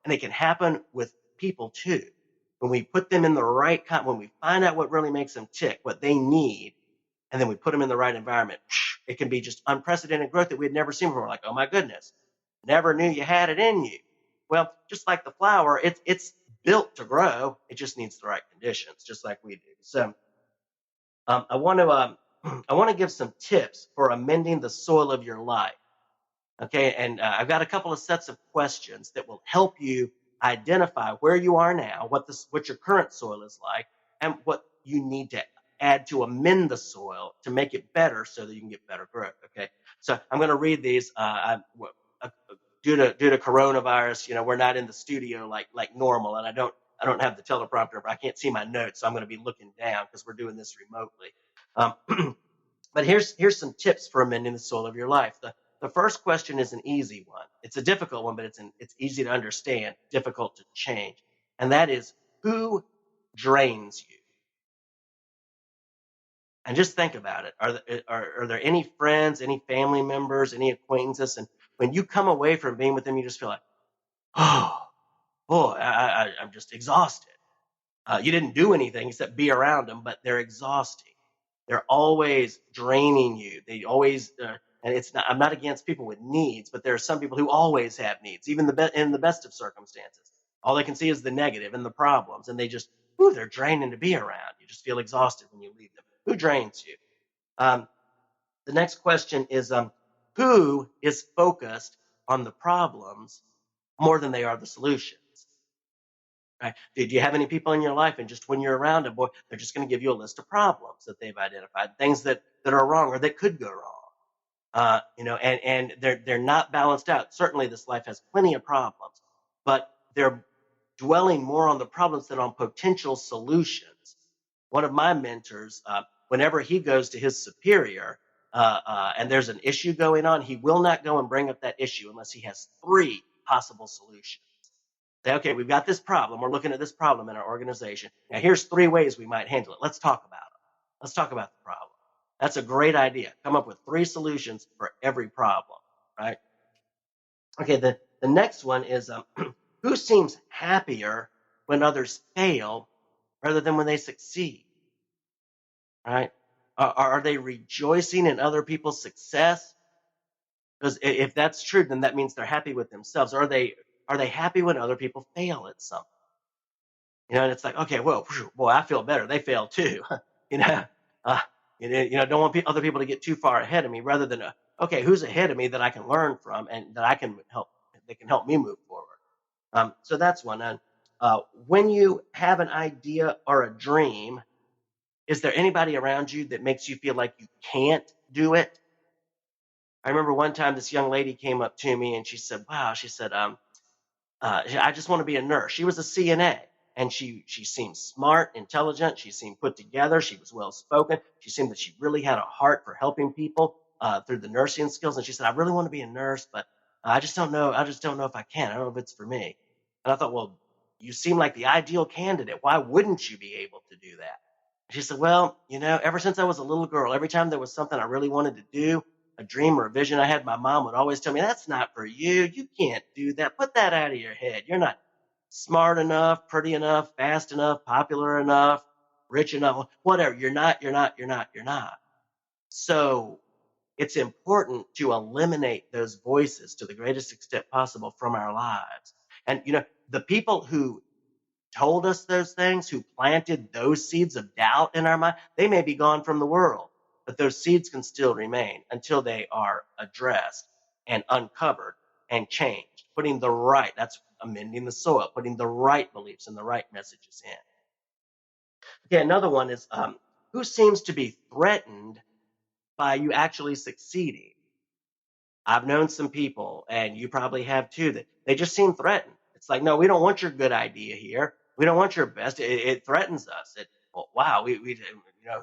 And it can happen with people too. When we put them in the right when we find out what really makes them tick, what they need, and then we put them in the right environment, it can be just unprecedented growth that we had never seen before. Like, oh my goodness, never knew you had it in you. Well, just like the flower, it's built to grow. It just needs the right conditions, just like we do. So I want to I want to give some tips for amending the soil of your life. Okay, and I've got a couple of sets of questions that will help you identify where you are now, what your current soil is like, and what you need to add to amend the soil to make it better so that you can get better growth. Okay, so I'm going to read these. Due to coronavirus, we're not in the studio like normal, and I don't have the teleprompter, but I can't see my notes, so I'm going to be looking down because we're doing this remotely. But here's some tips for amending the soil of your life. The first question is an easy one. It's a difficult one, but it's easy to understand, difficult to change. And that is, who drains you? And just think about it. Are there any friends, any family members, any acquaintances? And when you come away from being with them, you just feel like, oh, boy, I'm just exhausted. You didn't do anything except be around them, but they're exhausting. They're always draining you. They always, and I'm not against people with needs, but there are some people who always have needs, even in the best of circumstances. All they can see is the negative and the problems, and they're draining to be around. You just feel exhausted when you leave them. Who drains you? The next question is, who is focused on the problems more than they are the solutions? Right? Do you have any people in your life, and just when you're around them, boy, they're just going to give you a list of problems that they've identified, things that are wrong or that could go wrong. And they're not balanced out. Certainly, this life has plenty of problems, but they're dwelling more on the problems than on potential solutions. One of my mentors, whenever he goes to his superior and there's an issue going on, he will not go and bring up that issue unless he has 3 possible solutions. Say, okay, we've got this problem. We're looking at this problem in our organization. Now, here's 3 ways we might handle it. Let's talk about them. Let's talk about the problem. That's a great idea. Come up with 3 solutions for every problem, right? Okay, the next one is who seems happier when others fail rather than when they succeed, right? Are they rejoicing in other people's success? Because if that's true, then that means they're happy with themselves. Are they happy when other people fail at something? And it's like, okay, well, boy, I feel better. They fail too. you know, uh, don't want other people to get too far ahead of me. Rather than, okay, who's ahead of me that I can learn from and that I can help? They can help me move forward. So that's one. And when you have an idea or a dream, is there anybody around you that makes you feel like you can't do it? I remember one time this young lady came up to me and she said, "Wow," she said, "I just want to be a nurse." She was a CNA, and she seemed smart, intelligent. She seemed put together. She was well spoken. She seemed that she really had a heart for helping people through the nursing skills. And she said, "I really want to be a nurse, but I just don't know. I just don't know if I can. I don't know if it's for me." And I thought, well, you seem like the ideal candidate. Why wouldn't you be able to do that? She said, "Well, ever since I was a little girl, every time there was something I really wanted to do, a dream or a vision I had, my mom would always tell me, 'That's not for you. You can't do that. Put that out of your head. You're not smart enough, pretty enough, fast enough, popular enough, rich enough, whatever. You're not. So it's important to eliminate those voices to the greatest extent possible from our lives. And, the people who told us those things, who planted those seeds of doubt in our mind, they may be gone from the world, but those seeds can still remain until they are addressed and uncovered and changed. That's amending the soil, putting the right beliefs and the right messages in. Okay, another one is who seems to be threatened by you actually succeeding? I've known some people, and you probably have too, that they just seem threatened. It's like, no, we don't want your good idea here. We don't want your best. It threatens us. Wow,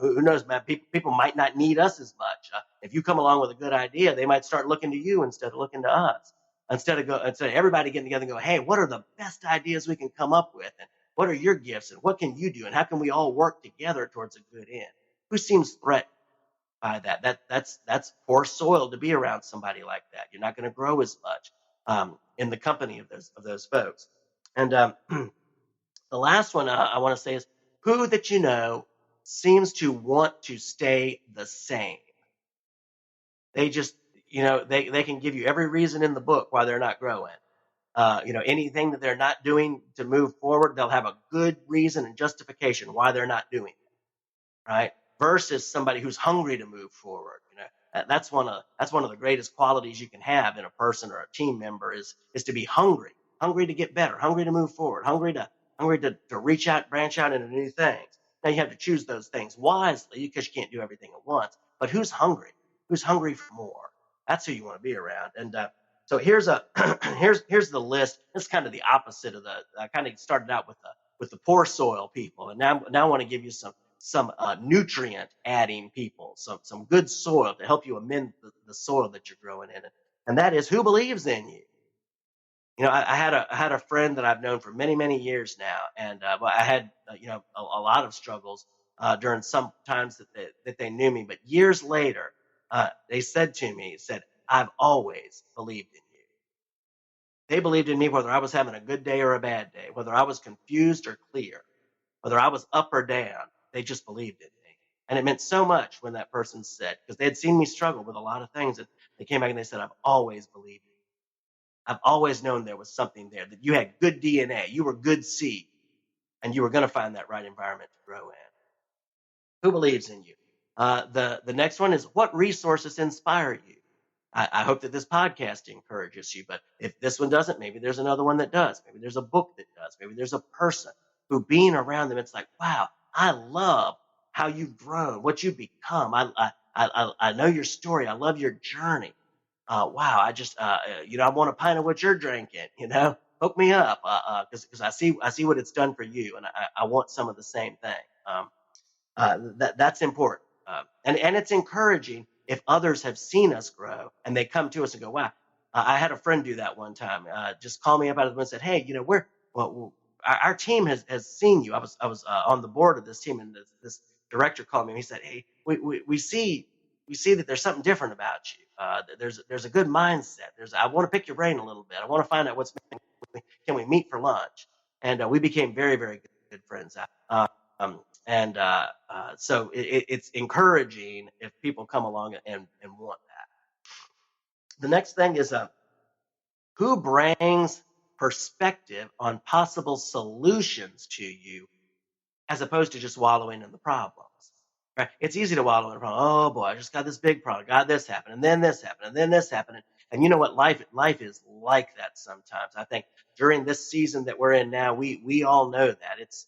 who knows, man? People might not need us as much. If you come along with a good idea, they might start looking to you instead of looking to us. Instead of everybody getting together and go, hey, what are the best ideas we can come up with? And what are your gifts? And what can you do? And how can we all work together towards a good end? Who seems threatened by that? That's poor soil to be around somebody like that. You're not going to grow as much in the company of those folks. And the last one I want to say is who that you know seems to want to stay the same. They just, they can give you every reason in the book why they're not growing. Anything that they're not doing to move forward, they'll have a good reason and justification why they're not doing it, right? Versus somebody who's hungry to move forward. That's one of the greatest qualities you can have in a person or a team member is to be hungry to get better, hungry to move forward, hungry to reach out, branch out into new things. Now you have to choose those things wisely because you can't do everything at once. But who's hungry? Who's hungry for more? That's who you want to be around. And so here's a here's the list. It's kind of the opposite of the. I kind of started out with the poor soil people, and now I want to give you some nutrient adding people, some good soil to help you amend the soil that you're growing in. And that is who believes in you. I had a friend that I've known for many years now, and I had a lot of struggles during some times that they knew me, but years later, they said to me, I've always believed in you. They believed in me whether I was having a good day or a bad day, whether I was confused or clear, whether I was up or down. They just believed in me. And it meant so much when that person said, because they had seen me struggle with a lot of things, and they came back and they said, I've always believed in you. I've always known there was something there, that you had good DNA, you were good seed, and you were going to find that right environment to grow in. Who believes in you? The next one is what resources inspire you? I hope that this podcast encourages you, but if this one doesn't, maybe there's another one that does. Maybe there's a book that does. Maybe there's a person who, being around them, it's like, wow, I love how you've grown, what you've become. I know your story. I love your journey. Wow, I want a pint of what you're drinking. Hook me up, because I see what it's done for you, and I want some of the same thing. That's important. And it's encouraging if others have seen us grow and they come to us and go, wow. I had a friend do that one time. Just call me up out of the blue and said, hey, our team has seen you. I was on the board of this team, and this director called me and he said, hey, we see that there's something different about you. There's a good mindset. I want to pick your brain a little bit. I want to find out what's making with me. Can we meet for lunch? And we became very good friends. And so it's encouraging if people come along and want that. The next thing is who brings perspective on possible solutions to you as opposed to just wallowing in the problems. Right? It's easy to wallow in a problem. Oh boy, I just got this big problem. Got this happened, and then this happened, and then this happened. And you know what? Life is like that sometimes. I think during this season that we're in now, we all know that it's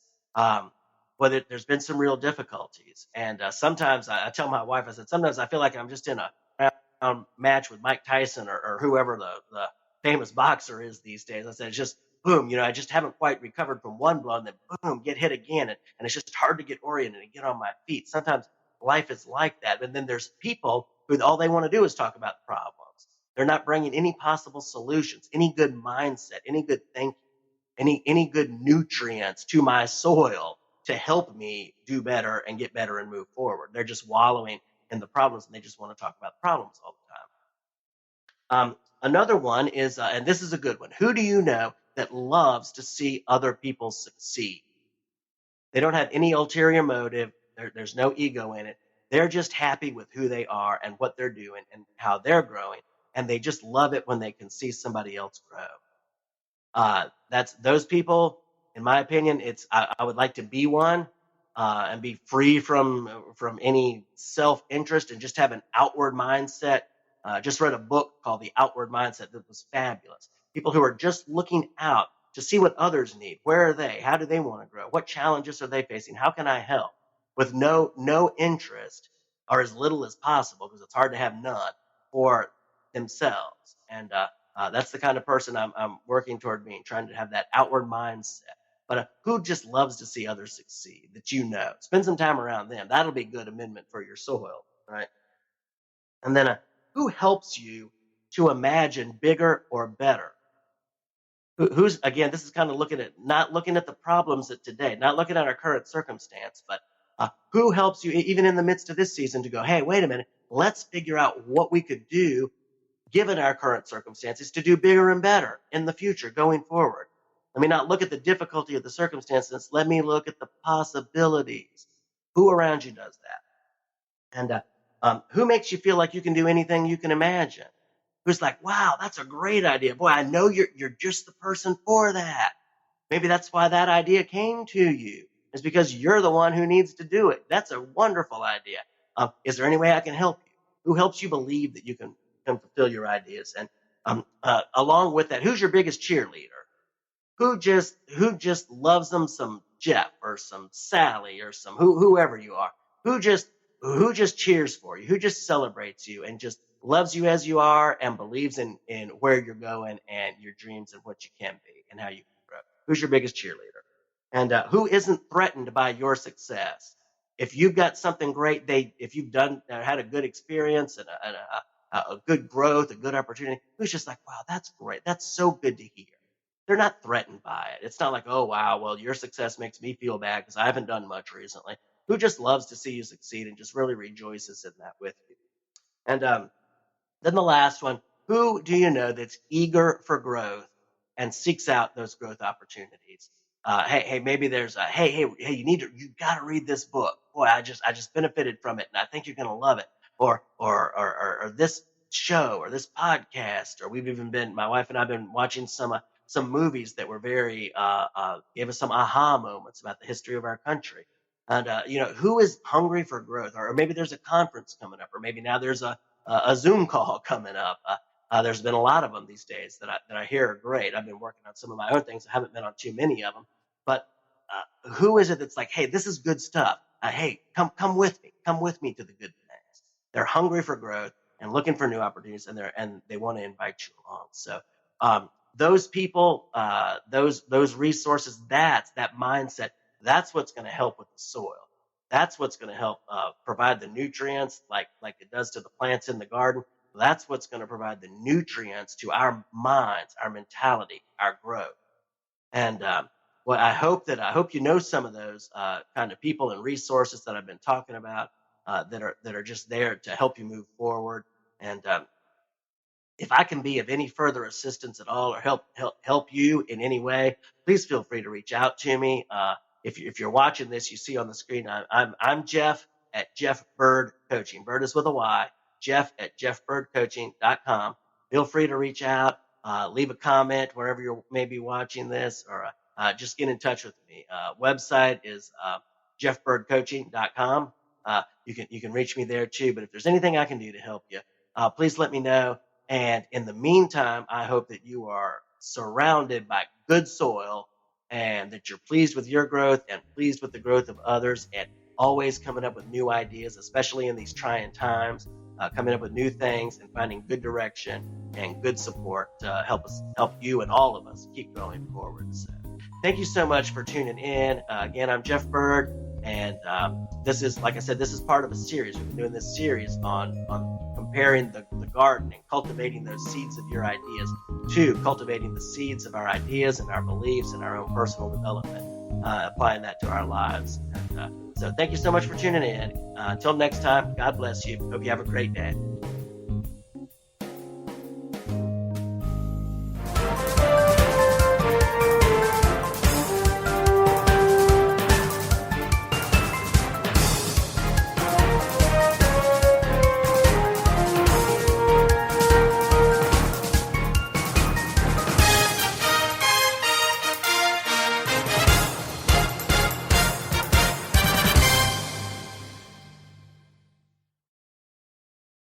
whether there's been some real difficulties. And sometimes I tell my wife, I said, sometimes I feel like I'm just in a match with Mike Tyson or whoever the famous boxer is these days. I said, it's just boom, I just haven't quite recovered from one blow, and then boom, get hit again. And it's just hard to get oriented and get on my feet. Sometimes life is like that. And then there's people who all they want to do is talk about the problems. They're not bringing any possible solutions, any good mindset, any good thinking, any good nutrients to my soil to help me do better and get better and move forward. They're just wallowing in the problems, and they just want to talk about the problems all the time. Another one is, and this is a good one. Who do you know that loves to see other people succeed? They don't have any ulterior motive. There's no ego in it. They're just happy with who they are and what they're doing and how they're growing. And they just love it when they can see somebody else grow. That's those people, in my opinion. I would like to be one, and be free from any self-interest and just have an outward mindset. Just read a book called The Outward Mindset that was fabulous. People who are just looking out to see what others need. Where are they? How do they want to grow? What challenges are they facing? How can I help? With no interest, or as little as possible, because it's hard to have none, for themselves. And that's the kind of person I'm working toward being, trying to have that outward mindset. But who just loves to see others succeed that spend some time around them. That'll be good amendment for your soil, right? And then who helps you to imagine bigger or better? Who's, again, this is kind of not looking at the problems of today, not looking at our current circumstance, but who helps you even in the midst of this season to go, hey, wait a minute, let's figure out what we could do given our current circumstances to do bigger and better in the future going forward. Let me not look at the difficulty of the circumstances. Let me look at the possibilities. Who around you does that? And who makes you feel like you can do anything you can imagine? Who's like, wow, that's a great idea. Boy, I know you're just the person for that. Maybe that's why that idea came to you. It's because you're the one who needs to do it. That's a wonderful idea. Is there any way I can help you? Who helps you believe that you can fulfill your ideas? And along with that, who's your biggest cheerleader? Who just loves them, some Jeff or some Sally or some whoever you are, who just cheers for you, who just celebrates you and just loves you as you are and believes in where you're going and your dreams and what you can be and how you can grow. Who's your biggest cheerleader? And who isn't threatened by your success? If you've got something great, if you've done had a good experience and a good growth, a good opportunity, who's just like, wow, that's great, that's so good to hear. They're not threatened by it. It's not like, oh, wow, well, your success makes me feel bad because I haven't done much recently. Who just loves to see you succeed and just really rejoices in that with you. And then the last one, who do you know that's eager for growth and seeks out those growth opportunities? Hey, maybe there's hey, you got to read this book. Boy, I just benefited from it, and I think you're going to love it. Or this show or this podcast, or my wife and I've been watching some movies that were very gave us some aha moments about the history of our country. And who is hungry for growth? Or maybe there's a conference coming up, or maybe now there's a Zoom call coming up. There's been a lot of them these days that I hear are great. I've been working on some of my own things. I haven't been on too many of them, but who is it that's like, hey, this is good stuff. Hey, come with me to the good things. They're hungry for growth and looking for new opportunities, and they want to invite you along. So those people, those resources, that mindset, that's what's going to help with the soil. That's what's going to help provide the nutrients like it does to the plants in the garden. That's what's going to provide the nutrients to our minds, our mentality, our growth. And well, I hope you know some of those kind of people and resources that I've been talking about that are just there to help you move forward. And if I can be of any further assistance at all or help you in any way, please feel free to reach out to me. If you're watching this, you see on the screen, I'm Jeff at Jeff Byrd Coaching. Byrd is with a Y. Jeff at jeffbyrdcoaching.com. Feel free to reach out, leave a comment wherever you may be watching this, or just get in touch with me. Website is jeffbyrdcoaching.com. You can reach me there too. But if there's anything I can do to help you, please let me know. And in the meantime, I hope that you are surrounded by good soil and that you're pleased with your growth and pleased with the growth of others, and always coming up with new ideas, especially in these trying times, coming up with new things and finding good direction and good support to help you and all of us keep going forward. So thank you so much for tuning in. Again, I'm Jeff Byrd, and this is, like I said, this is part of a series. We've been doing this series on comparing the garden and cultivating those seeds of your ideas to cultivating the seeds of our ideas and our beliefs and our own personal development, applying that to our lives. And, so thank you so much for tuning in. Until next time, God bless you. Hope you have a great day.